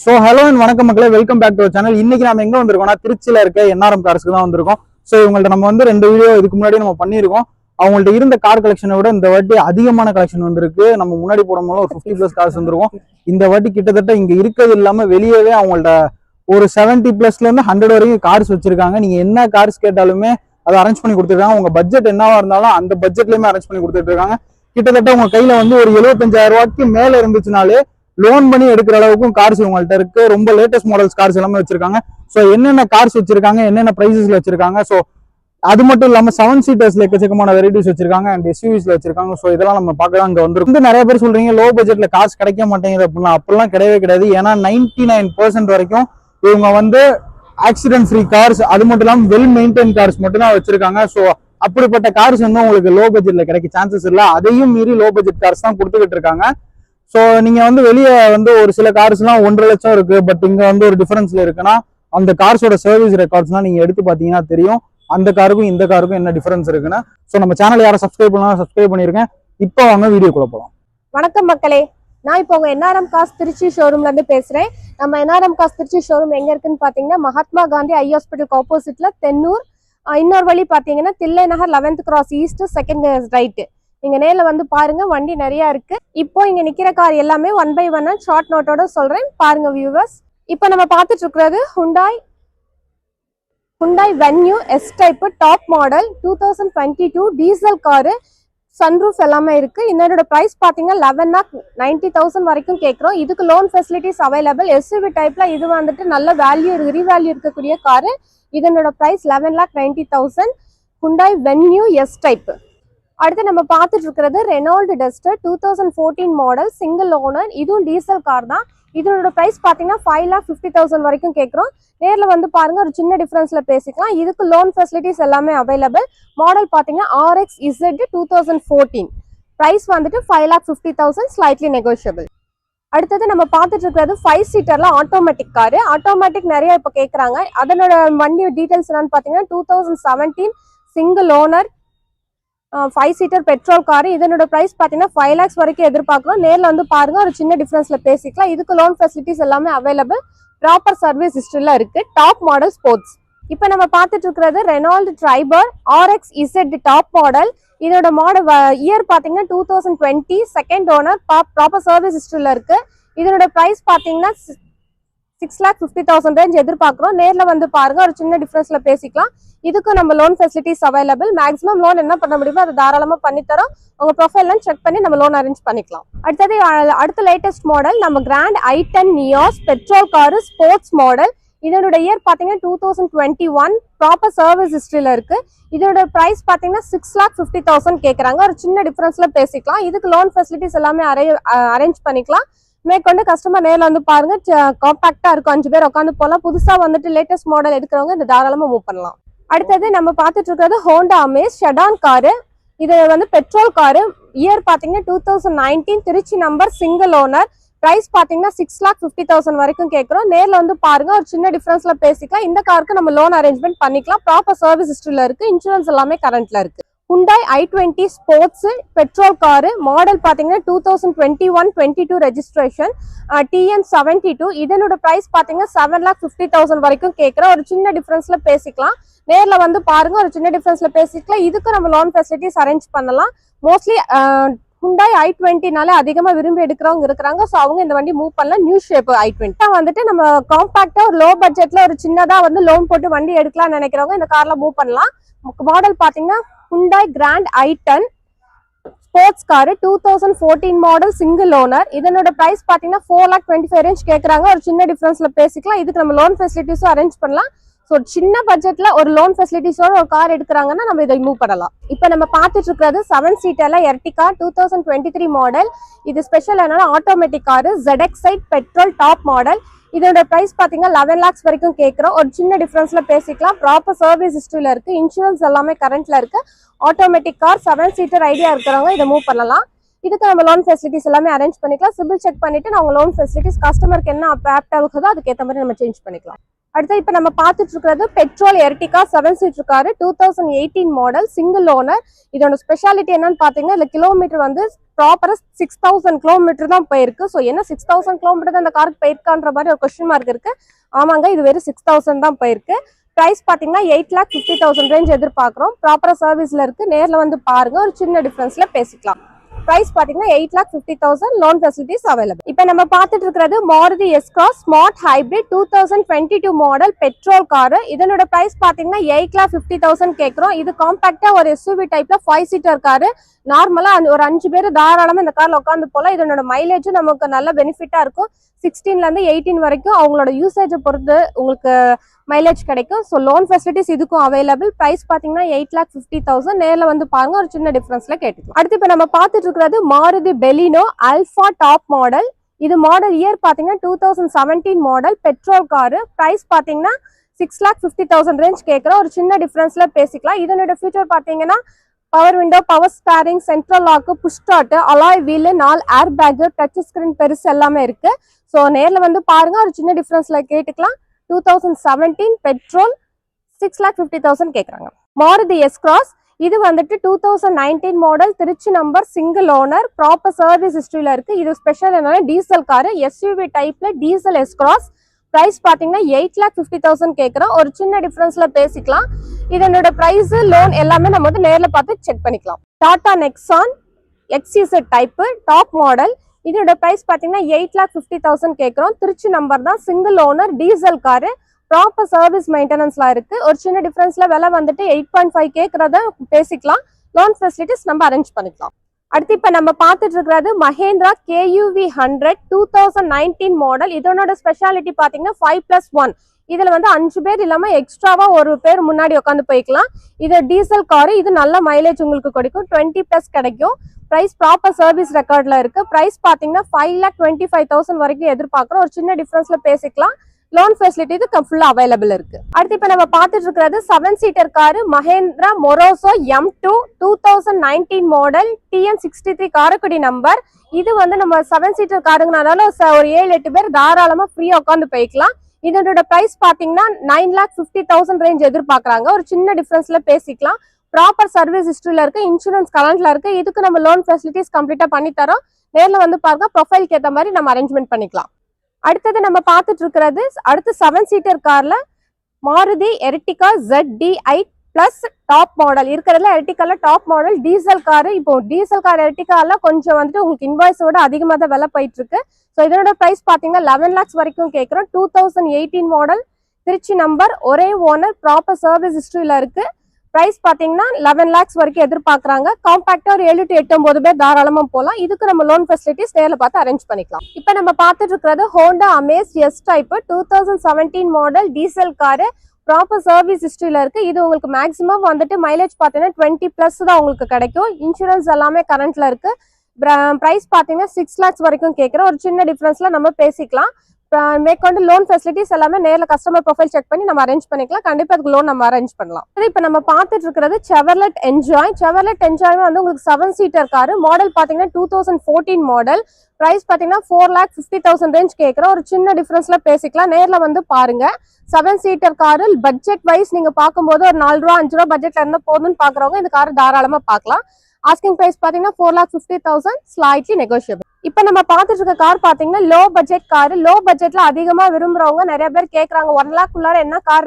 So hello and வணக்கம் மக்களே, welcome back to channel. இன்னைக்கு நம்ம எங்க வந்திருக்கோம்னா திருச்சியில இருக்க என்ஆர்எம் கார்ஸ்க்கு தான் வந்திருக்கோம். ஸோ இவங்கள்ட்ட நம்ம வந்து 2 வீடியோ இதுக்கு முன்னாடி நம்ம பண்ணியிருக்கோம். அவங்கள்ட்ட இருந்த கார் கலெக்ஷனை விட இந்த வாட்டி அதிகமான கலெக்ஷன் வந்திருக்கு. நம்ம முன்னாடி போடும்போது ஒரு 50+ கார்ஸ் வந்திருக்கும். இந்த வாட்டி கிட்டத்தட்ட இங்க இருக்கிறது இல்லாம வெளியவே அவங்கள்ட்ட ஒரு 70+ இருந்து 100 வரைக்கும் கார்ஸ் வச்சிருக்காங்க. நீங்க என்ன கார்ஸ் கேட்டாலுமே அதை அரேஞ்ச் பண்ணி கொடுத்துருக்காங்க. உங்க பட்ஜெட் என்னவா இருந்தாலும் அந்த பட்ஜெட்லயுமே அரேஞ்ச் பண்ணி கொடுத்துட்டு இருக்காங்க. கிட்டத்தட்ட உங்க கையில வந்து ஒரு 75,000 ரூபாய்க்கு மேல இருந்துச்சுனாலே லோன் பண்ணி எடுக்கிற அளவுக்கும் கார்ஸ் உங்கள்ட்ட இருக்கு. ரொம்ப லேட்டஸ்ட் மாடல்ஸ் கார்ஸ் எல்லாமே வச்சிருக்காங்க. ஸோ என்னென்ன கார்ஸ் வச்சிருக்காங்க, என்னென்ன பிரைசஸ்ல வச்சிருக்காங்க, ஸோ அது மட்டும் இல்லாம 7 சீட்டர்ஸ்ல எக்கச்சக்கமான வெரைட்டிஸ் வச்சிருக்காங்க அண்ட் எஸ்யூவிஸ்ல வச்சிருக்காங்க. ஸோ இதெல்லாம் நம்ம பார்க்கலாம். அங்க வந்து நிறைய பேர் சொல்றீங்க லோ பட்ஜெட்ல கார்ஸ் கிடைக்க மாட்டேங்குது அப்படிலாம் கிடையவே கிடையாது. ஏன்னா 99% வரைக்கும் இவங்க வந்து ஆக்சிடென்ட் ஃப்ரீ கார்ஸ், அது மட்டும் இல்லாம வெல் மெயின்டைன் கார்ஸ் மட்டும் தான் வச்சிருக்காங்க. ஸோ அப்படிப்பட்ட கார்ஸ் வந்து உங்களுக்கு லோ பட்ஜெட்ல கிடைக்க சான்சஸ் இல்லை. அதையும் மீறி லோ பட்ஜெட் கார்ஸ் தான் கொடுத்துக்கிட்டு இருக்காங்க. ஸோ நீங்க வந்து வெளியே வந்து ஒரு சில கார்ஸ்லாம் 1.5 லட்சம் இருக்கு, பட் இங்க வந்து ஒரு டிஃபரன்ஸ்ல இருக்குன்னா அந்த கார்ஸோட சர்வீஸ் ரெக்கார்ட்ஸ்லாம் நீங்க எடுத்து பாத்தீங்கன்னா தெரியும் அந்த காருக்கும் இந்த காருக்கும் என்ன டிஃபரன்ஸ் இருக்குன்னு. ஸோ நம்ம சேனல் யாரும் சப்ஸ்கிரைப் பண்ணலாம், சப்ஸ்கிரைப் பண்ணிருக்கேன். இப்போ வாங்க வீடியோக்குள்ள போகலாம். வணக்கம் மக்களே, நான் இப்போ உங்க என்ஆர்எம் கார்ஸ் திருச்சி ஷோரூம்ல இருந்து பேசுறேன். நம்ம என்ஆர்எம் கார்ஸ் திருச்சி ஷோரூம் எங்க இருக்குன்னு பாத்தீங்கன்னா மகாத்மா காந்தி ஐ ஹாஸ்பிட்டலுக்கு ஆப்போசிட்ல தென்னூர். இன்னொரு வழி பாத்தீங்கன்னா Thillai Nagar 11th cross east second right. நீங்க நேர்ல வந்து பாருங்க, வண்டி நிறைய இருக்கு. இப்போ இங்க நிக்கிற கார் எல்லாமே 1 by 1 ஷார்ட் நோட்டோட சொல்றேன், பாருங்க வியூவர்ஸ். இப்போ நம்ம பார்த்துட்டு இருக்கிறது Hyundai Venue S type top model 2022 diesel car. Sunroof எல்லாமே இருக்கு. இதனோட பிரைஸ் பாத்தீங்கன்னா 11,90,000 வரைக்கும் கேட்குறோம். இதுக்கு லோன் ஃபெசிலிட்டிஸ் அவைலபிள். எஸ்யூவி டைப்ல இது வந்துட்டு நல்ல வேல்யூ ரீவேல்யூ இருக்கக்கூடிய காரு. இதனோட price 11,90,000 Hyundai Venue S type. அடுத்து நம்ம பார்த்துட்டு இருக்கிறது Renault Duster 2014 model single owner. இதுவும் டீசல் கார் தான். இதனோட பிரைஸ் பார்த்தீங்கன்னா 5,50,000 வரைக்கும் கேட்குறோம். நேரில் வந்து பாருங்க, ஒரு சின்ன டிஃபரன்ஸ்ல பேசிக்கலாம். இதுக்கு லோன் ஃபெசிலிட்டிஸ் எல்லாமே அவைலபிள். மாடல் பார்த்தீங்கன்னா RX Z 2014. பிரைஸ் வந்துட்டு 5,50,000, ஸ்லைட்லி நெகோஷியபிள். அடுத்தது நம்ம பார்த்துட்டு இருக்கிறது 5 சீட்டர்ல ஆட்டோமேட்டிக் காரு. ஆட்டோமேட்டிக் நிறைய இப்போ கேட்குறாங்க. அதனோட வண்டி டீடைல்ஸ் என்னன்னு பார்த்தீங்கன்னா 2017 single owner 5 seater petrol car. இதனோட பிரைஸ் பார்த்தீங்கன்னா 5 lakhs வரைக்கும் எதிர்பார்க்கலாம். நேரில் வந்து பாருங்க, ஒரு சின்ன டிஃபரன்ஸ்ல பேசிக்கலாம். இதுக்கு லோன் ஃபெசிலிட்டிஸ் எல்லாமே அவைலபிள். ப்ராப்பர் சர்வீஸ் ஹிஸ்டரியில் இருக்கு. Top model sports. இப்போ நம்ம பார்த்துட்டு இருக்கிறது Renault Triber RX Z top model. இதோட மாடல் இயர் பார்த்தீங்கன்னா 2020 செகண்ட் ஓனர். ப்ராப்பர் சர்வீஸ் ஹிஸ்டரியில் இருக்கு. இதனோட பிரைஸ் பார்த்தீங்கன்னா 6,50,000 ரேஞ்ச் எதிர்பார்க்குறோம். நேரில் வந்து பாருங்க, ஒரு சின்ன டிஃபரன்ஸ்ல பேசிக்கலாம். இதுக்கு நம்ம loan facilities available. Maximum loan என்ன பண்ண முடியுமோ அதை தாராளமாக பண்ணித்தரோம். உங்க ப்ரொஃபைல்லாம் செக் பண்ணி நம்ம லோன் அரேஞ்ச் பண்ணிக்கலாம். அடுத்த லேட்டஸ்ட் மாடல் நம்ம Grand i10 Nios petrol car sports model. இதனோட இயர் பார்த்தீங்கன்னா 2021. ப்ராப்பர் சர்வீஸ் ஹிஸ்டரியில் இருக்கு. இதோட பிரைஸ் பார்த்தீங்கன்னா 6,50,000 கேட்குறாங்க. ஒரு சின்ன டிஃபரன்ஸ்ல பேசிக்கலாம். இதுக்கு லோன் ஃபெசிலிட்டிஸ் எல்லாமே அரேஞ்ச் பண்ணிக்கலாம். மேற்கொண்டு கஸ்டமர் நேரில் வந்து பாருங்க, காம்பாக்டா இருக்கும். 5 பேர் உட்காந்து போகலாம். புதுசா வந்துட்டு லேட்டஸ்ட் மாடல் எடுக்கிறவங்க இந்த தாராளமா மூவ் பண்ணலாம். அடுத்தது நம்ம பார்த்துட்டு இருக்கிறது ஹோண்டா அமேஸ் ஷெடான் காரு. இது வந்து பெட்ரோல் காரு. இயர் பாத்தீங்கன்னா 2019 Trichy number single owner. Price பாத்தீங்கன்னா 6,50,000 வரைக்கும் கேட்கிறோம். நேர்ல வந்து பாருங்க, ஒரு சின்ன டிஃபரன்ஸ்ல பேசிக்கலாம். இந்த காருக்கு நம்ம லோன் அரேஞ்ச்மெண்ட் பண்ணிக்கலாம். ப்ராப்பர் சர்வீஸ் ஹிஸ்டரியில இருக்கு. இன்சூரன்ஸ் எல்லாமே கரண்ட்ல இருக்கு. Hyundai i20 sports petrol car. Model பாத்தீங்கன்னா 2021-22 ரெஜிஸ்ட்ரேஷன் TN72. இதனோட பிரைஸ் பாத்தீங்கன்னா 7,50,000 வரைக்கும் கேட்கிறோம். ஒரு சின்ன டிஃபரன்ஸ்ல பேசிக்கலாம். நேர்ல வந்து பாருங்க, ஒரு சின்ன டிஃபரன்ஸ்ல பேசிக்கலாம். இதுக்கு நம்ம லோன் ஃபெசிலிட்டிஸ் அரேஞ்ச் பண்ணலாம். மோஸ்ட்லி Hyundai i20 அதிகமா விரும்பி எடுக்கிறவங்க இருக்கிறாங்க. ஸோ அவங்க இந்த வண்டி மூவ் பண்ணலாம். நியூ ஷேப் i20 வந்துட்டு நம்ம காம்பாக்டா ஒரு லோ பட்ஜெட்ல ஒரு சின்னதா வந்து லோன் போட்டு வண்டி எடுக்கலாம்னு நினைக்கிறவங்க இந்த கார்ல மூவ் பண்ணலாம். மாடல் பாத்தீங்கன்னா Hyundai Grand i10 sports car 2014 model single owner. இதனோட பிரைஸ் பாத்தீங்கன்னா 4,25,000 ரேஞ்ச் கேட்கறாங்க. ஒரு சின்ன டிஃபரன்ஸ்ல பேசிக்கலாம். இதுக்கு நம்ம லோன் ஃபெசிலிட்டிஸும் அரேஞ்ச் பண்ணலாம். ஸோ சின்ன பட்ஜெட்ல ஒரு லோன் ஃபெசிலிட்டிஸோட ஒரு கார் எடுக்கிறாங்கன்னா நம்ம இதை மூவ் பண்ணலாம். இப்போ நம்ம பார்த்துட்டு இருக்கிறது 7 சீட்டர்ல எர்டிகா 2023 மாடல். இது ஸ்பெஷல் என்னன்னா automatic car. ZX petrol top model. இதோட பிரைஸ் பாத்தீங்கன்னா 11 lakhs வரைக்கும் கேட்கிறோம். ஒரு சின்ன டிஃபரன்ஸ்ல பேசிக்கலாம். ப்ராப்பர் சர்வீஸ் ஹிஸ்டரியில இருக்கு. இன்சூரன்ஸ் எல்லாமே கரண்ட்ல இருக்கு. ஆட்டோமேட்டிக் கார் 7 சீட்டர் ஐடியா இருக்கிறவங்க இதை மூவ் பண்ணலாம். இதுக்கு நம்ம லோன் ஃபெசிலிட்டிஸ் எல்லாமே அரேஞ்ச் பண்ணிக்கலாம். சிபில் செக் பண்ணிட்டு நம்ம லோன் ஃபெசிலிட்டிஸ் கஸ்டமருக்கு என்ன ஆப்ட் ஆகுதோ அதுக்கேற்ற மாதிரி நம்ம சேஞ்ச் பண்ணிக்கலாம். அடுத்து இப்போ நம்ம பார்த்துட்டு இருக்கிறது petrol Ertiga 7 seater car 2018 model single owner. இதோட ஸ்பெஷாலிட்டி என்னன்னு பாத்தீங்கன்னா இதுல கிலோமீட்டர் வந்து ப்ராப்பரா 6000 கிலோமீட்டர் தான் போயிருக்கு. ஸோ என்ன 6000 கிலோமீட்டர் தான் இந்த காருக்கு போயிருக்கான்ற மாதிரி ஒரு கொஸ்டின் மார்க் இருக்கு. ஆமாங்க, இது வெறும் 6000 தான் போயிருக்கு. பிரைஸ் பாத்தீங்கன்னா 8,50,000 ரேஞ்ச் எதிர்பார்க்குறோம். ப்ராப்பரா சர்வீஸ்ல இருக்கு. நேர்ல வந்து பாருங்க, ஒரு சின்ன டிஃபரன்ஸ்ல பேசிக்கலாம். பிரைஸ் பாத்தீங்கன்னா 8,50,000 லோன் ஃபெசிலிட்டிஸ் அவைலபிள். இப்போ நம்ம பார்த்துட்டு இருக்கிறது Maruti S-cross smart hybrid 2022 model petrol car. இதனோட பிரைஸ் பாத்தீங்கன்னா 8,50,000 கேட்குறோம். இது காம்பாக்டா ஒரு எஸ்யூவி டைப்ல 5 சீட்டர் காரு. நார்மலா ஒரு 5 பேர் தாராளமா இந்த கார்ல உட்காந்து போல. இதனோட மைலேஜும் நமக்கு நல்ல பெனிஃபிட்டா இருக்கும். 16ல இருந்து 18 வரைக்கும் அவங்களோட யூசேஜை பொறுத்து உங்களுக்கு மைலேஜ் கிடைக்கும். ஸோ லோன் ஃபெசிலிட்டிஸ் இதுக்கும் அவைலபிள். பிரைஸ் பாத்தீங்கன்னா 8,50,000. நேர்ல வந்து பாருங்க, ஒரு சின்ன டிஃபரன்ஸ்ல கேட்டுக்கலாம். அடுத்து இப்போ நம்ம பார்த்துட்டு இருக்கிறது Maruti Baleno alpha top model. இது மாடல் இயர் பாத்தீங்கன்னா 2017 மாடல் பெட்ரோல் காரு. பிரைஸ் பாத்தீங்கன்னா 6,50,000 ரேஞ்ச் கேட்குறோம். ஒரு சின்ன டிஃபரன்ஸ்ல பேசிக்கலாம். இதனோட ஃபியூச்சர் பாத்தீங்கன்னா power window, power steering, central lock, push start, alloy wheel, 4 air bag, touch screen பெருசு எல்லாமே இருக்கு. ஸோ நேர்ல வந்து பாருங்க, ஒரு சின்ன டிஃபரன்ஸ்ல கேட்டுக்கலாம். 2017 பெட்ரோல் 6,50,000 கேட்குறாங்க. மாருதி எஸ்-கிராஸ் இது வந்துட்டு 2019 model Trichy number single owner. Proper service ஹிஸ்டரியில இருக்கு. இது ஸ்பெஷல் என்னன்னா டீசல் காரு, எஸ்யூவி டைப்ல டீசல் எஸ்-கிராஸ். பிரைஸ் பாத்தீங்கன்னா 8,50,000 கேட்குறோம். ஒரு சின்ன டிஃபரன்ஸ்ல பேசிக்கலாம். இதனோட பிரைஸ், லோன் எல்லாமே நம்ம வந்து நேர்ல பார்த்து செக் பண்ணிக்கலாம். டாடா நெக்ஸான் எக்ஸிசட் டைப் டாப் மாடல். இதோட பிரைஸ் பாத்தீங்கன்னா 8,50,000 கேட்குறோம். திருச்சி நம்பர் தான், single owner, diesel car. Proper service மெயின்டெனன்ஸ்லாம் இருக்கு. ஒரு சின்ன டிஃபரன்ஸ்ல விலை வந்துட்டு 8.5 கேட்கறத பேசிக்கலாம். லோன் ஃபெசிலிட்டிஸ் நம்ம அரேஞ்ச் பண்ணிக்கலாம். அடுத்து இப்ப நம்ம பார்த்துட்டு இருக்கிறது மஹேந்திரா KUV 100 2019 மாடல். இதனோட ஸ்பெஷாலிட்டி பாத்தீங்கன்னா 5+1. இதுல வந்து 5 பேர் இல்லாம எக்ஸ்ட்ராவா ஒரு பேர் முன்னாடி உட்காந்து போய்க்கலாம். இது டீசல் காரு. இது நல்ல மைலேஜ் உங்களுக்கு கிடைக்கும். 20+ கிடைக்கும். பிரைஸ் ப்ராப்பர் சர்வீஸ் ரெக்கார்ட்ல இருக்கு. பிரைஸ் பாத்தீங்கன்னா 5,25,000 வரைக்கும் எதிர்பார்க்கிறோம். ஒரு சின்ன டிஃபரன்ஸ்ல பேசிக்கலாம். லோன் ஃபெசிலிட்டி இது ஃபுல்லா அவைலபிள் இருக்கு. அடுத்து இப்ப நம்ம பார்த்துட்டு இருக்கிறது 7 seater car Mahindra Marazzo M2 2019 model TN63 Karaikudi number. இது வந்து நம்ம 7 சீட்டர் காருங்கனால ஒரு 7-8 பேர் தாராளமா ஃப்ரீயா உட்காந்து போய்க்கலாம். இதனோட பிரைஸ் பாத்தீங்கன்னா 9,50,000 ரேஞ்ச் எதிர்பார்க்கறாங்க. ஒரு சின்ன டிஃபரன்ஸ்ல பேசிக்கலாம். ப்ராப்பர் சர்வீஸ் ஹிஸ்டரியில இருக்கு. இன்சூரன்ஸ் கரண்ட்ல இருக்கு. இதுக்கு நம்ம லோன் ஃபெசிலிட்டிஸ் கம்ப்ளீட்டா பண்ணி தரோம். நேர்ல வந்து பாருங்க, ப்ரொஃபைலுக்கு ஏற்ற மாதிரி நம்ம அரேஞ்ச்மெண்ட் பண்ணிக்கலாம். அடுத்தது நம்ம பார்த்துட்டு இருக்கிறது அடுத்து 7 சீட்டர் கார்ல Maruti Ertiga ZDI plus top model. இருக்கிறதுல எர்டிகால டாப் மாடல் டீசல் காரு. இப்போ டீசல் கார் எர்டிகால கொஞ்சம் வந்துட்டு உங்களுக்கு இன்வாய்ஸோட அதிகமாக தான் விலை போயிட்டு இருக்கு. ஸோ இதனோட பிரைஸ் பாத்தீங்கன்னா 11 lakhs வரைக்கும் கேட்குறோம். 2018 மாடல் திருச்சி நம்பர், ஒரே ஓனர், ப்ராப்பர் சர்வீஸ் ஹிஸ்டரியில இருக்கு. பிரைஸ் பாத்தீங்கன்னா 11 lakhs வரைக்கும் எதிர்பார்க்கறாங்க. காம்பாக்டா ஒரு 7 to 8 பேர் தாராளமா போலாம். இதுக்கு நம்ம லோன் ஃபெசிலிட்டிஸ் நேர்ல பார்த்து அரேஞ்ச் பண்ணிக்கலாம். இப்போ நம்ம பார்த்துட்டு இருக்கிறது Honda Amaze S type 2017 model diesel car. Proper service ஹிஸ்டரியில இருக்கு. இது உங்களுக்கு மேக்ஸிமம் வந்துட்டு மைலேஜ் பாத்தீங்கன்னா 20+ தான் உங்களுக்கு கிடைக்கும். இன்சூரன்ஸ் எல்லாமே கரண்ட்ல இருக்கு. பிரைஸ் பாத்தீங்கன்னா 6 lakhs வரைக்கும் கேட்குறோம். ஒரு சின்ன டிஃபரன்ஸ்ல நம்ம பேசிக்கலாம். மேற்கொண்டு லோன் ஃபெசிலிட்டிஸ் எல்லாமே நேர்ல கஸ்டமர் ப்ரொஃபைல் செக் பண்ணி நம்ம அரேஞ்ச் பண்ணிக்கலாம். கண்டிப்பா அதுக்கு லோன் நம்ம அரேஞ்ச் பண்ணலாம். இப்போ நம்ம பார்த்துட்டு இருக்கிறது செவர்லெட் என்ஜாய். செவர்லெட் என்ஜாய் வந்து உங்களுக்கு 7 சீட்டர் காரு. மாடல் பாத்தீங்கன்னா 2014 மாடல். பிரைஸ் பாத்தீங்கன்னா 4,50,000 ரேஞ்ச் கேட்குறோம். ஒரு சின்ன டிஃபரன்ஸ்ல பேசிக்கலாம். நேர்ல வந்து பாருங்க. 7 சீட்டர் காரு பட்ஜெட் வைஸ் நீங்க பார்க்கும்போது ஒரு 4 ரூபா 5 ரூபா பட்ஜெட்ல இருந்தா போதும்னு பாக்குறவங்க இந்த கார் தாராளமா பார்க்கலாம். ஆஸ்கிங் பிரைஸ் பாத்தீங்கன்னா 4,50,000, ஸ்லைட்லி நெகோஷியபிள். இப்ப நம்ம பார்த்துட்டு இருக்க கார் பாத்தீங்கன்னா லோ பட்ஜெட் கார். லோ பட்ஜெட்ல அதிகமா விரும்புறவங்க நிறைய பேர் கேக்குறாங்க 1 lakh குள்ளார என்ன கார்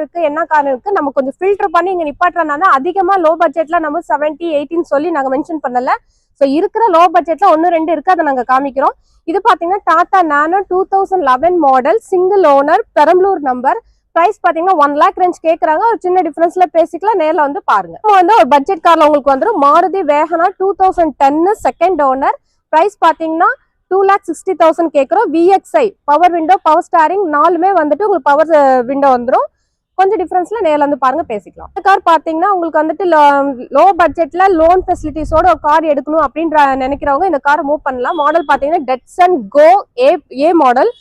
இருக்கு நம்ம கொஞ்சம் ஃபில்டர் பண்ணி இங்க நிப்பாட்டுறதுனால அதிகமா லோ பட்ஜெட்ல நம்ம 70, 18 சொல்லி நாங்க மென்ஷன் பண்ணல. சோ இருக்கிற லோ பட்ஜெட்ல 1-2 இருக்கு, அதை நாங்க காமிக்கிறோம். இது பாத்தீங்கன்னா Tata Nano 2011 model single owner Perambalur number. Price பாத்தீங்கன்னா 1 lakh ரேஞ்ச் கேக்குறாங்க. ஒரு சின்ன டிஃபரன்ஸ்ல பேசிக்கலாம். நேர்ல வந்து பாருங்க. வந்து ஒரு பட்ஜெட் கார்ல உங்களுக்கு வந்துடும் Maruti WagonR 2010 second owner. Price பாத்தீங்கன்னா 2,60,000 கேக்குறோம். VXI power window, power steering 4மே வந்துட்டு உங்களுக்கு பவர் விண்டோ வந்துடும். கொஞ்சம் டிஃபரன்ஸ்ல நேர்ல வந்து பாருங்க, பேசிக்கலாம். இந்த கார் பாத்தீங்கன்னா உங்களுக்கு வந்துட்டு லோ பட்ஜெட்ல லோன் ஃபெசிலிட்டிஸோட ஒரு கார் எடுக்கணும் அப்படின்ற நினைக்கிறவங்க இந்த கார் மூவ் பண்ணலாம். மாடல் பாத்தீங்கன்னா டெட்சன் கோ ஏ மாடல்.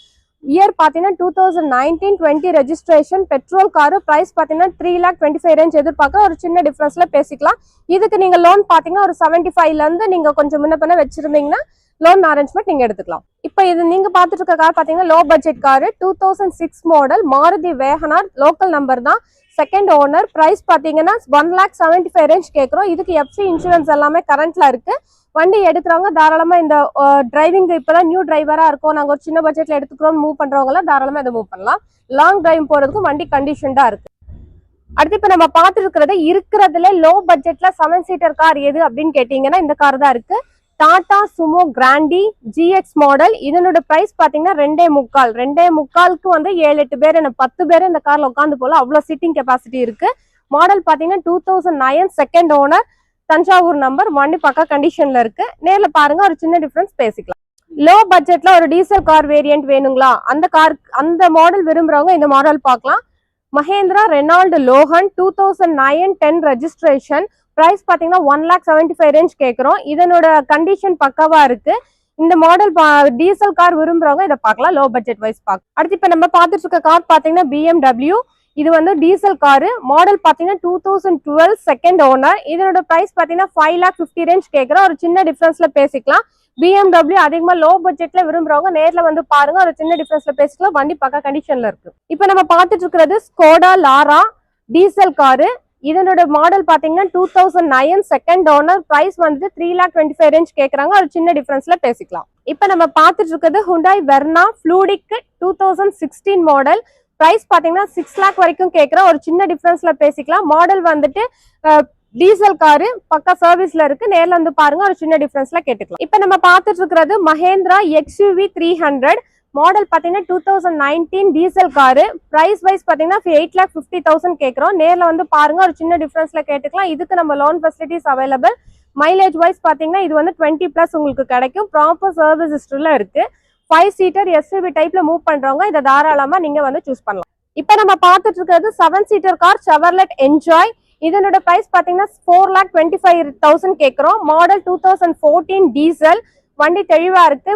இயர் பாத்தீங்கன்னா 2019-20 ரெஜிஸ்ட்ரேஷன் பெட்ரோல் காரு. பிரைஸ் பாத்தீங்கன்னா 3,25,000 ரேஞ்ச் எதிர்பார்க்க ஒரு சின்ன டிஃபரன்ஸ்ல பேசிக்கலாம். இதுக்கு நீங்க லோன் பாத்தீங்கன்னா ஒரு 75ல இருந்து நீங்க கொஞ்சம் முன்ன பண்ண வச்சிருந்தீங்கன்னா லோன் அரேஞ்ச்மெண்ட் நீங்க எடுத்துக்கலாம். இப்போ இது நீங்க பாத்துட்டு இருக்க கார் பாத்தீங்கன்னா low budget car, 2006 model Maruti Wagon R, local number தான், செகண்ட் ஓனர். பிரைஸ் பாத்தீங்கன்னா 1,75,000 ரேஞ்ச் கேட்குறோம். இதுக்கு எஃப்சி இன்சூரன்ஸ் எல்லாமே கரண்ட்ல இருக்கு. வண்டி எடுக்கிறவங்க தாராளமா இந்த டிரைவிங் இப்பதான் நியூ டிரைவரா இருக்கும், நாங்க ஒரு சின்ன பட்ஜெட்ல எடுத்துக்கிறோம் மூவ் பண்றவங்க தாராளமா இதை மூவ் பண்ணலாம். லாங் டிரைவ் போறதுக்கும் வண்டி கண்டிஷன்டா இருக்கு. அடுத்து இப்ப நம்ம பார்த்துட்டு இருக்கிறது இருக்கிறதுல லோ பட்ஜெட்ல 7 சீட்டர் கார் எது அப்படின்னு கேட்டீங்கன்னா இந்த கார் தான் இருக்கு. Tata Sumo Grande GX model. இதனோட பிரைஸ் பாத்தீங்கன்னா 2.25 வந்து 7-8 பேர் 10 பேர் இந்த கார்ல உட்காந்து போல, அவ்வளவு சீட்டிங் கெபாசிட்டி இருக்கு. மாடல் பாத்தீங்கன்னா 2009 செகண்ட் ஓனர், தஞ்சாவூர் நம்பர். வண்டி பக்கா கண்டிஷன்ல இருக்கு. நேர்ல பாருங்க, ஒரு சின்ன டிஃபரன்ஸ் பேசிக்கலாம். லோ பட்ஜெட்ல ஒரு டீசல் கார் வேரியன்ட் வேணுங்களா, அந்த மாடல் விரும்புறவங்க இந்த மாடல் பார்க்கலாம். Mahindra Renault Logan 2009-10 registration. Price பாத்தீங்கன்னா 1,75,000 ரேஞ்ச் கேட்கிறோம். இதனோட கண்டிஷன் பக்காவா இருக்கு. இந்த மாடல் டீசல் கார் விரும்புறவங்க இதை பார்க்கலாம், லோ பட்ஜெட் வைஸ் பார்க்கலாம். அடுத்து இப்ப நம்ம பார்த்துட்டு இருக்க கார் பாத்தீங்கன்னா BMW. இது வந்து டீசல் காரு. மாடல் பாத்தீங்கன்னா 2012 செகண்ட் ஓனர். இதனோட பிரைஸ் பாத்தீங்கன்னா 5,50,000 ரேஞ்ச் கேட்கிறோம். ஒரு சின்ன டிஃபரன்ஸ்ல பேசிக்கலாம். BMW அதிகமா லோ பட்ஜெட்ல விரும்புறவங்க நேர்ல வந்து பாருங்க, ஒரு சின்ன டிஃபரன்ஸ்ல பேசிக்கலாம். வண்டி பக்கா கண்டிஷன்ல இருக்கு. இப்ப நம்ம பார்த்துட்டு இருக்கிறது ஸ்கோடா லாரா டீசல் காரு. இதனோட மாடல் பாத்தீங்கன்னா 2009 செகண்ட் ஓனர். பிரைஸ் வந்து 3,25,000 ரேஞ்ச் கேக்குறாங்க. ஒரு சின்ன டிஃபரன்ஸ்ல பேசிக்கலாம். இப்ப நம்ம பார்த்துட்டு இருக்கிறது Hyundai Verna Fluidic 2016 model. Price பாத்தீங்கன்னா 6 lakh வரைக்கும் கேட்கிறோம். ஒரு சின்ன டிஃபரன்ஸ்ல பேசிக்கலாம். மாடல் வந்துட்டு டீசல் காரு, பக்கா சர்வீஸ்ல இருக்கு. நேர்ல வந்து பாருங்க, ஒரு சின்ன டிஃபரன்ஸ்ல கேட்டுக்கலாம். இப்ப நம்ம பார்த்துட்டு இருக்கிறது மஹேந்திரா XUV 300. மாடல் பாத்தீங்கன்னா 2019 டீசல் காரு. பிரைஸ் வைஸ் பாத்தீங்கன்னா 8,50,000 கேட்கிறோம். நேர்ல வந்து பாருங்க, ஒரு சின்ன டிஃபரன்ஸ்ல கேட்டுக்கலாம். இதுக்கு நம்ம loan facilities available. Mileage wise பாத்தீங்கன்னா இது வந்து 20+ உங்களுக்கு கிடைக்கும். ப்ராப்பர் சர்வீஸ் ஹிஸ்டரியில இருக்கு. 5 சீட்டர் SUV டைப்ல மூவ் பண்றவங்க இதை தாராளமா நீங்க வந்து சூஸ் பண்ணலாம். இப்ப நம்ம பார்த்துட்டு இருக்கிறது 7 சீட்டர் கார் செவர்லெட் என்ஜாய். இதனோட பிரைஸ் பாத்தீங்கன்னா 4,25,000 கேட்கிறோம். Model 2014 diesel. வண்டி தெளிவா இருக்கு.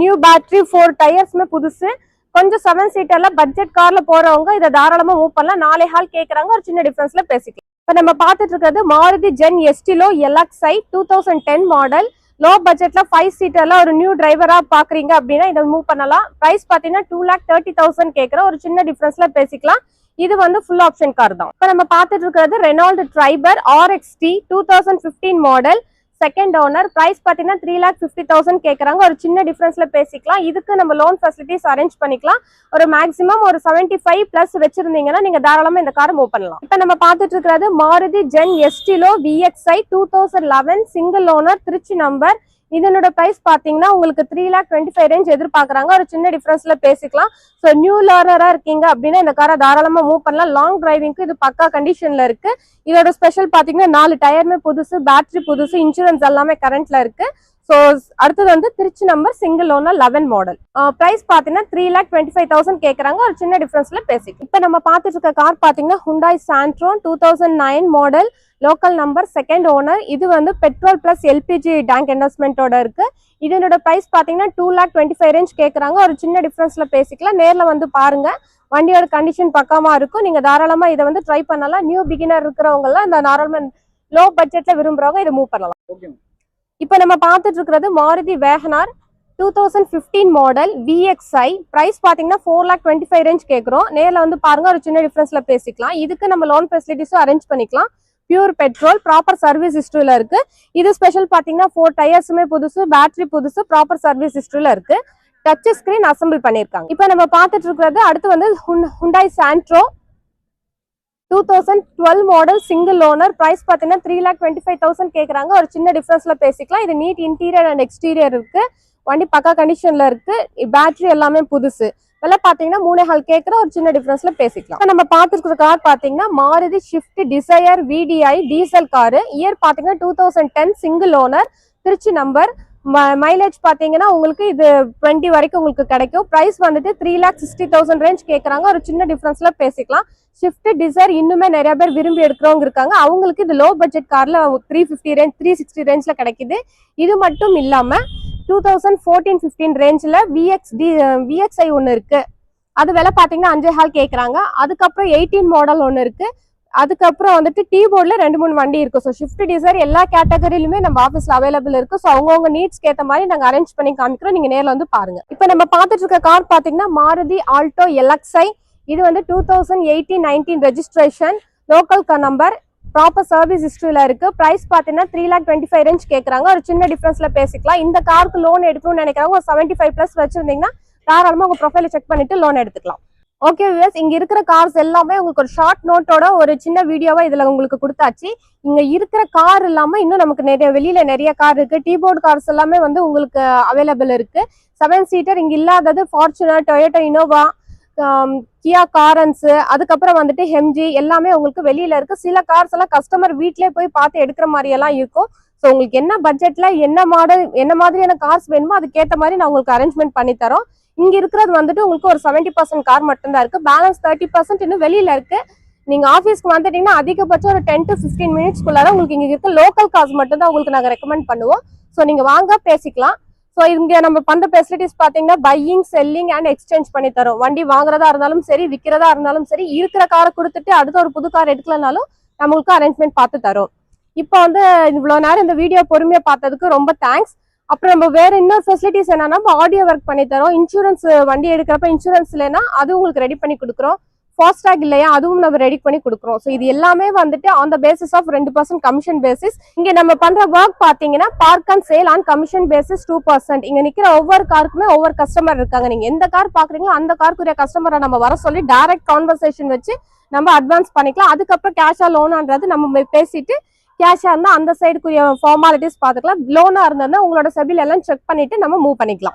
நியூ பேட்டரி, 4 டயர்ஸ்மே புதுசு. கொஞ்சம் 7 சீட்டர்ல பட்ஜெட் கார்ல போறவங்க இதை தாராளமா மூவ் பண்ணலாம். 4.5 கேட்கறாங்க. ஒரு சின்ன டிஃபரன்ஸ்ல பேசிக்கலாம். இப்ப நம்ம பார்த்துட்டு இருக்கிறது Maruti Zen Estilo LXi 2010 model. Low பட்ஜெட்ல 5 சீட்டர்ல ஒரு நியூ டிரைவரா பாக்குறீங்க அப்படின்னா இதை மூவ் பண்ணலாம். பிரைஸ் பாத்தீங்கன்னா 2,30,000 கேட்கிறோம். ஒரு சின்ன டிஃபரன்ஸ்ல பேசிக்கலாம். இது வந்து ஃபுல் ஆப்ஷன் கார் தான். இப்ப நம்ம பார்த்துட்டு இருக்கிறது Renault Triber RXT 2015 model, second owner. Price பாத்தீங்கன்னா 3,50,000 கேட்கறாங்க. ஒரு சின்ன டிஃபரன்ஸ்ல பேசிக்கலாம். இதுக்கு நம்ம லோன் ஃபெசிலிட்டிஸ் அரேஞ்ச் பண்ணிக்கலாம். ஒரு மேக்ஸிமம் ஒரு 75+ வச்சிருந்தீங்கன்னா நீங்க தாராளமா இந்த காரை மூவ் பண்ணலாம். இப்ப நம்ம பார்த்துட்டு இருக்கிறது Maruti Zen Estilo VXi 2011 single owner, Trichy number. இதனோட பிரைஸ் பாத்தீங்கன்னா உங்களுக்கு 3,25,000 ரேஞ்ச் எதிர்பார்க்கறாங்க. ஒரு சின்ன டிஃபரன்ஸ்ல பேசிக்கலாம். ஸோ நியூ லேர்னரா இருக்கீங்க அப்படின்னா இந்த காரை தாராளமா மூவ் பண்ணலாம். லாங் டிரைவிங்க்கு இது பக்கா கண்டிஷன்ல இருக்கு. இதோட ஸ்பெஷல் பாத்தீங்கன்னா 4 டயருமே புதுசு, பேட்டரி புதுசு, இன்சூரன்ஸ் எல்லாமே கரண்ட்ல இருக்கு. ஸோ அடுத்தது வந்து Trichy number single owner 11 model. Price பாத்தீங்கன்னா 3,25,000 கேட்கறாங்க. ஒரு சின்ன டிஃபரன்ஸ்ல பேசிக்கலாம். இப்ப நம்ம பார்த்துட்டு இருக்க கார் பாத்தீங்கன்னா Hyundai Santro 2009 model, local number, second owner. இது வந்து பெட்ரோல் பிளஸ் LPG டேங்க் இன்வெஸ்ட்மெண்டோட இருக்கு. இதனோட பிரைஸ் பாத்தீங்கன்னா 2,25,000 ரேஞ்ச் கேட்கறாங்க. ஒரு சின்ன டிஃபரன்ஸ்ல பேசிக்கலாம். நேர்ல வந்து பாருங்க, வண்டியோட கண்டிஷன் பக்காமா இருக்கும். நீங்க தாராளமா இதை வந்து ட்ரை பண்ணலாம். நியூ பிகினர் இருக்கிறவங்க எல்லாம் இந்த நார்மல் லோ பட்ஜெட்ல விரும்புறவங்க இதை மூவ் பண்ணலாம். இப்ப நம்ம பார்த்துட்டு இருக்கிறது Maruti WagonR 2015 model VXi. Price பாத்தீங்கன்னா 4,25,000 ரேஞ்ச் கேட்கிறோம். நேர்ல வந்து பாருங்க, ஒரு சின்ன டிஃபரன்ஸ்ல பேசிக்கலாம். இதுக்கு நம்ம லோன் ஃபெசிலிட்டிஸும் அரேஞ்ச் பண்ணிக்கலாம். பியூர் பெட்ரோல், ப்ராப்பர் சர்வீஸ் ஹிஸ்டரியில இருக்கு. இது ஸ்பெஷல் பாத்தீங்கன்னா 4 டயர்ஸுமே புதுசு, பேட்டரி புதுசு, ப்ராப்பர் சர்வீஸ் ஹிஸ்டரியில இருக்கு. டச் ஸ்கிரீன் அசம்பிள் பண்ணிருக்காங்க. இப்ப நம்ம பார்த்துட்டு இருக்கிறது அடுத்து வந்து Hyundai Santro 2012 model single owner. Price பாத்தீங்கன்னா 3,25,000 கேட்கறாங்க. ஒரு சின்ன டிஃபரன்ஸ்ல பேசிக்கலாம். இது நீட் இன்டீரியர் அண்ட் எக்ஸ்டீரியர் இருக்கு. வண்டி பக்கா கண்டிஷன்ல இருக்கு. பேட்டரி எல்லாமே புதுசு. விலை பாத்தீங்கன்னா 3.5 கேட்கற. ஒரு சின்ன டிஃபரன்ஸ்ல பேசிக்கலாம். நம்ம பார்த்துருக்கிற கார் பாத்தீங்கன்னா Maruti Swift Dzire VDI diesel car. Year பாத்தீங்கன்னா 2010 single owner, Trichy number. Mileage பாத்தீங்கன்னா உங்களுக்கு இது 20 வரைக்கும் உங்களுக்கு கிடைக்கும். பிரைஸ் வந்துட்டு 3,60,000 ரேஞ்ச் கேட்கறாங்க. ஒரு சின்ன டிஃபரன்ஸ்ல பேசிக்கலாம். ஷிஃப்ட் டிசைர் இன்னுமே நிறைய பேர் விரும்பி எடுக்கிறவங்க இருக்காங்க. அவங்களுக்கு இது லோ பட்ஜெட் கார்ல 350 ரேஞ்ச் 360 ரேஞ்ச்ல கிடைக்குது. இது மட்டும் இல்லாம 2014-15 ரேஞ்சில் VXI ஒன்று இருக்கு. அது விலை பார்த்தீங்கன்னா 5.5 கேட்குறாங்க. அதுக்கப்புறம் 18 மாடல் ஒன்று இருக்கு. அதுக்கப்புறம் வந்துட்டு T-போர்டில் 2-3 வண்டி இருக்கு. ஸோ ஷிஃப்ட் டிசைர் எல்லா கேட்டகரியிலுமே நம்ம ஆஃபீஸில் அவைலபிள் இருக்கு. ஸோ அவங்கவுங்க நீட்ஸ்க்கு ஏற்ற மாதிரி நாங்கள் அரேஞ்ச் பண்ணி காமிக்கிறோம். நீங்கள் நேரில் வந்து பாருங்க. இப்போ நம்ம பார்த்துட்டு இருக்க கார் பார்த்தீங்கன்னா மாருதி ஆல்டோ LXi. இது வந்து 2018-19 registration, local number, proper service ஹிஸ்ட்ரியில இருக்கு. பிரைஸ் பார்த்தீங்கன்னா 3,25,000 ரேஞ்ச் கேட்குறாங்க. ஒரு சின்ன டிஃபரன்ஸ்ல பேசிக்கலாம். இந்த காருக்கு லோன் எடுக்கணும்னு நினைக்கிறவங்க ஒரு 75+ வச்சிருந்தீங்கன்னா தாராளமாக உங்க ப்ரொஃபைலை செக் பண்ணிட்டு லோன் எடுத்துக்கலாம். ஓகே வியூவர்ஸ், இங்க இருக்கிற கார்ஸ் எல்லாமே உங்களுக்கு ஒரு ஷார்ட் நோட்டோட ஒரு சின்ன வீடியோவா இதுல உங்களுக்கு கொடுத்தாச்சு. இங்க இருக்கிற கார் இல்லாம இன்னும் நமக்கு வெளியில நிறைய கார் இருக்கு. T-போர்டு கார்ஸ் எல்லாமே வந்து உங்களுக்கு அவைலபிள் இருக்கு. 7 சீட்டர் இங்க இல்லாதது ஃபார்ச்சுனர், டொயோட்டா இனோவா, கியா காரன்ஸ், அதுக்கப்புறம் வந்துட்டு ஹெம்ஜி எல்லாமே உங்களுக்கு வெளியில இருக்கு. சில கார்ஸ் எல்லாம் கஸ்டமர் வீட்லயே போய் பார்த்து எடுக்கிற மாதிரி எல்லாம் இருக்கும். ஸோ உங்களுக்கு என்ன பட்ஜெட்ல என்ன மாடல் என்ன மாதிரியான கார்ஸ் வேணுமோ அதுக்கேற்ற மாதிரி நான் உங்களுக்கு அரேஞ்ச்மெண்ட் பண்ணி தரோம். இங்க இருக்கிறது வந்துட்டு உங்களுக்கு ஒரு 70% கார் மட்டும்தான் இருக்கு. பேலன்ஸ் 30% இன்னும் வெளியில இருக்கு. நீங்க ஆஃபீஸ்க்கு வந்துட்டீங்கன்னா அதிகபட்சம் ஒரு 10 to 15 மினிட்ஸ்க்குள்ளார உங்களுக்கு இங்க இருக்க லோக்கல் கார்ஸ் மட்டும் தான் உங்களுக்கு நாங்க ரெக்கமெண்ட் பண்ணுவோம். ஸோ நீங்க வாங்க பேசிக்கலாம். ஸோ இங்க நம்ம பண்ற ஃபெசிலிட்டிஸ் பாத்தீங்கன்னா பையிங், செல்லிங் அண்ட் எக்ஸ்சேஞ்ச் பண்ணி தரோம். வண்டி வாங்குறதா இருந்தாலும் சரி, விற்கிறதா இருந்தாலும் சரி, இருக்கிற காரை கொடுத்துட்டு அடுத்த ஒரு புது கார் எடுக்கலனாலும் நம்மளுக்கு அரேஞ்ச்மெண்ட் பார்த்து தரோம். இப்போ வந்து இவ்வளவு நேரம் இந்த வீடியோ பொறுமையா பார்த்ததுக்கு ரொம்ப தேங்க்ஸ். அப்புறம் நம்ம வேற இன்னொரு ஃபெசிலிட்டிஸ் என்னன்னா ஆடியோ ஒர்க் பண்ணி தரோம். இன்சூரன்ஸ் வண்டி எடுக்கிறப்ப இன்சூரன்ஸ் இல்லைன்னா அது உங்களுக்கு ரெடி பண்ணி கொடுக்குறோம். ஃபாஸ்டாக் இல்லையா அதுவும் நம்ம ரெடி பண்ணி கொடுக்குறோம். ஸோ இது எல்லாமே வந்துட்டு on the basis of 2% commission basis. இங்க நம்ம பண்ற ஒர்க் பாத்தீங்கன்னா park and sale on commission basis 2%. இங்க நிக்கிற ஒவ்வொரு காருக்குமே ஒவ்வொரு கஸ்டமர் இருக்காங்க. நீங்க எந்த கார் பாக்குறீங்களோ அந்த காருக்குரிய கஸ்டமரை நம்ம வர சொல்லி டைரக்ட் கான்வர்சேஷன் வச்சு நம்ம அட்வான்ஸ் பண்ணிக்கலாம். அதுக்கப்புறம் கேஷா லோனான்றது நம்ம பேசிட்டு கேஷா இருந்தா அந்த சைடுக்குரிய ஃபார்மாலிட்டிஸ் பாத்துக்கலாம். லோனா இருந்தா உங்களோட செபில் எல்லாம் செக் பண்ணிட்டு நம்ம மூவ் பண்ணிக்கலாம்.